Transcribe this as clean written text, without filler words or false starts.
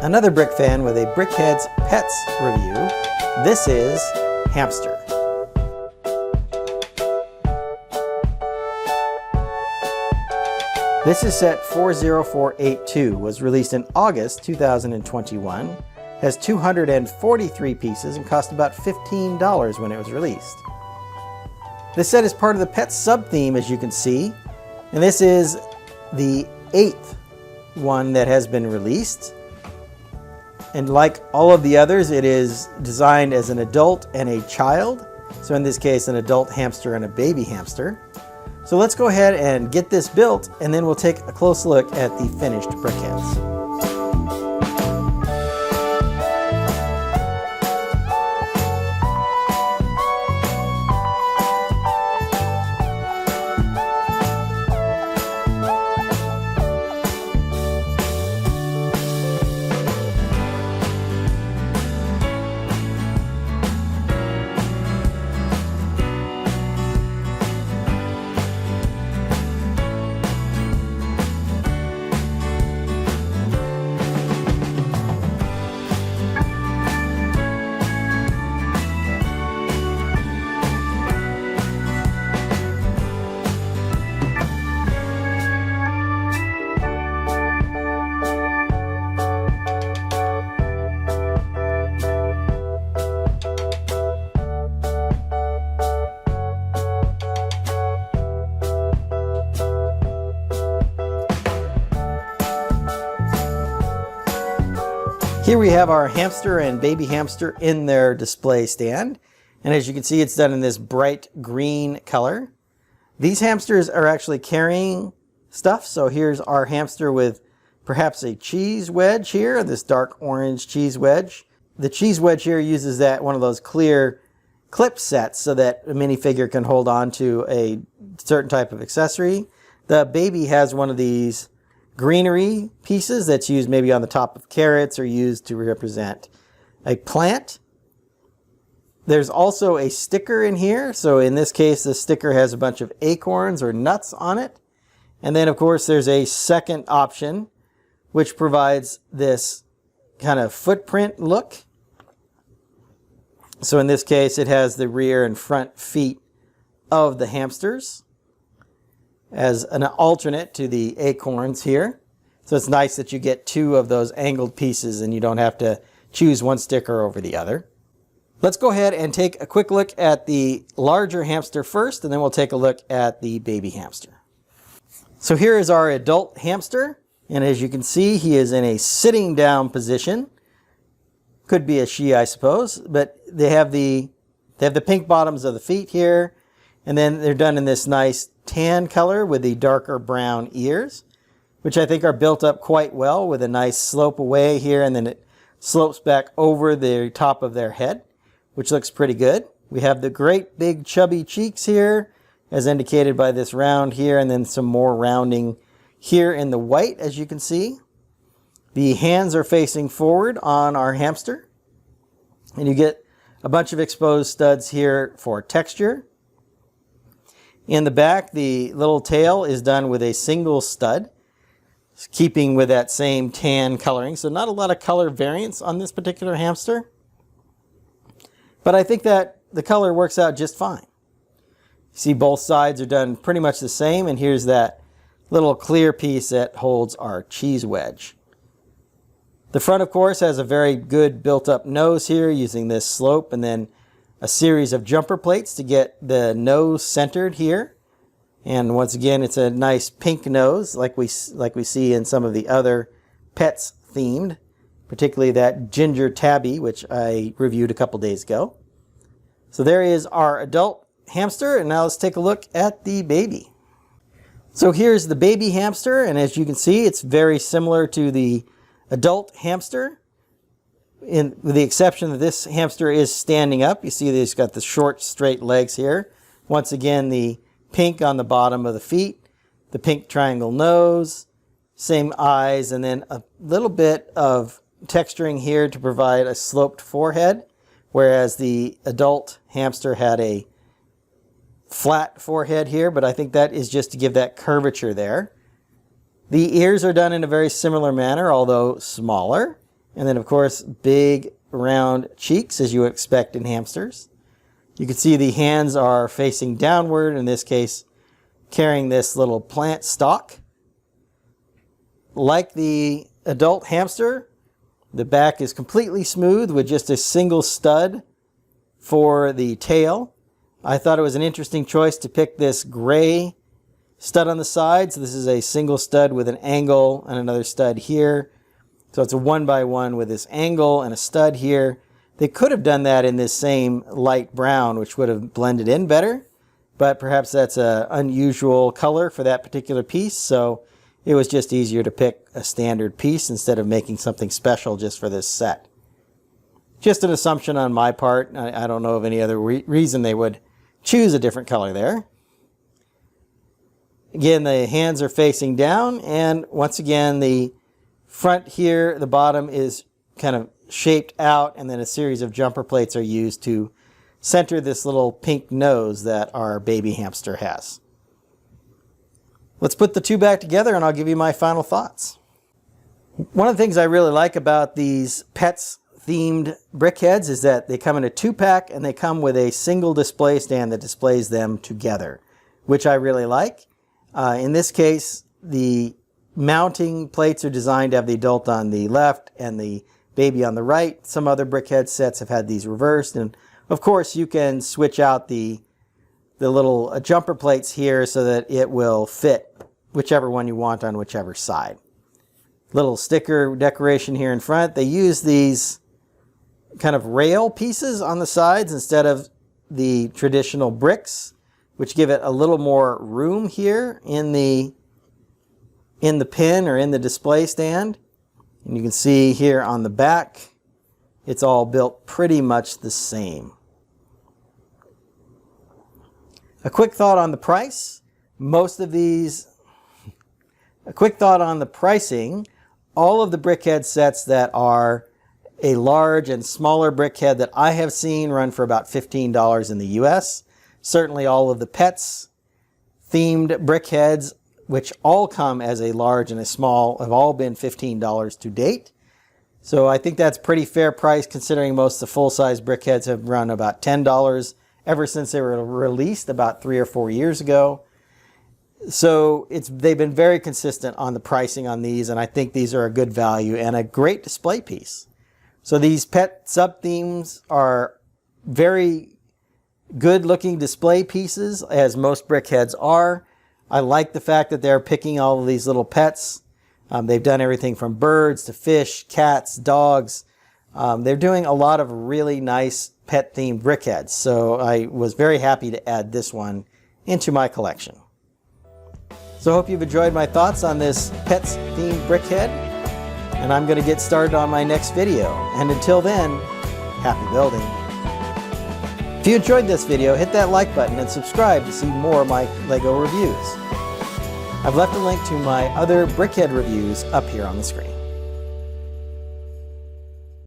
Another Brick fan with a BrickHeadz Pets review. This is Hamster. This is set 40482, was released in August 2021, has 243 pieces and cost about $15 when it was released. This set is part of the Pets sub-theme, as you can see, and this is the 8th one that has been released. And like all of the others, it is designed as an adult and a child. So in this case, an adult hamster and a baby hamster. So let's go ahead and get this built, and then we'll take a close look at the finished BrickHeadz. Here we have our hamster and baby hamster in their display stand. And as you can see, it's done in this bright green color. These hamsters are actually carrying stuff. So here's our hamster with perhaps a cheese wedge here, this dark orange cheese wedge. The cheese wedge here uses one of those clear clip sets so that a minifigure can hold on to a certain type of accessory. The baby has one of these greenery pieces that's used maybe on the top of carrots or used to represent a plant. There's also a sticker in here. So in this case, the sticker has a bunch of acorns or nuts on it. And then of course there's a second option which provides this kind of footprint look. So in this case, it has the rear and front feet of the hamsters as an alternate to the acorns here. So it's nice that you get two of those angled pieces and you don't have to choose one sticker over the other. Let's go ahead and take a quick look at the larger hamster first, and then we'll take a look at the baby hamster. So here is our adult hamster, and as you can see, he is in a sitting down position. Could be a she, I suppose, but they have the pink bottoms of the feet here, and then they're done in this nice tan color with the darker brown ears, which I think are built up quite well with a nice slope away here, and then it slopes back over the top of their head, which looks pretty good. We have the great big chubby cheeks here, as indicated by this round here, and then some more rounding here in the white, as you can see. The hands are facing forward on our hamster, and you get a bunch of exposed studs here for texture. In the back, the little tail is done with a single stud, keeping with that same tan coloring. So not a lot of color variance on this particular hamster, but I think that the color works out just fine. You see both sides are done pretty much the same, and here's that little clear piece that holds our cheese wedge. The front, of course, has a very good built-up nose here using this slope, and then a series of jumper plates to get the nose centered here. And once again, it's a nice pink nose like we see in some of the other Pets themed, particularly that ginger tabby, which I reviewed a couple days ago. So there is our adult hamster, and now let's take a look at the baby. So here's the baby hamster, and as you can see, it's very similar to the adult hamster, with the exception that this hamster is standing up. You see that he's got the short, straight legs here. Once again, the pink on the bottom of the feet, the pink triangle nose, same eyes, and then a little bit of texturing here to provide a sloped forehead, whereas the adult hamster had a flat forehead here, but I think that is just to give that curvature there. The ears are done in a very similar manner, although smaller. And then of course, big round cheeks, as you would expect in hamsters. You can see the hands are facing downward, in this case, carrying this little plant stalk. Like the adult hamster, the back is completely smooth with just a single stud for the tail. I thought it was an interesting choice to pick this gray stud on the sides. This is a single stud with an angle and another stud here. So it's a 1x1 with this angle and a stud here. They could have done that in this same light brown, which would have blended in better, but perhaps that's an unusual color for that particular piece. So it was just easier to pick a standard piece instead of making something special just for this set. Just an assumption on my part. I don't know of any other reason they would choose a different color there. Again, the hands are facing down, and once again, the front here, the bottom is kind of shaped out, and then a series of jumper plates are used to center this little pink nose that our baby hamster has. Let's put the two back together and I'll give you my final thoughts. One of the things I really like about these pets themed BrickHeadz is that they come in a 2-pack and they come with a single display stand that displays them together, which I really like. In this case, the mounting plates are designed to have the adult on the left and the baby on the right. Some other BrickHeadz sets have had these reversed, and of course you can switch out the little jumper plates here so that it will fit whichever one you want on whichever side. Little sticker decoration here in front. They use these kind of rail pieces on the sides instead of the traditional bricks, which give it a little more room here in the pin or in the display stand. And you can see here on the back, it's all built pretty much the same. A quick thought on the price. A quick thought on the pricing. All of the BrickHeadz sets that are a large and smaller BrickHead that I have seen run for about $15 in the US. Certainly all of the Pets themed BrickHeadz, which all come as a large and a small, have all been $15 to date. So I think that's pretty fair price considering most of the full-size BrickHeadz have run about $10 ever since they were released about 3 or 4 years ago. So they've been very consistent on the pricing on these, and I think these are a good value and a great display piece. So these pet sub-themes are very good looking display pieces, as most BrickHeadz are. I like the fact that they're picking all of these little pets. They've done everything from birds to fish, cats, dogs. They're doing a lot of really nice pet themed BrickHeadz. So I was very happy to add this one into my collection. So I hope you've enjoyed my thoughts on this pets themed BrickHead, and I'm going to get started on my next video. And until then, happy building. If you enjoyed this video, hit that like button and subscribe to see more of my LEGO reviews. I've left a link to my other BrickHead reviews up here on the screen.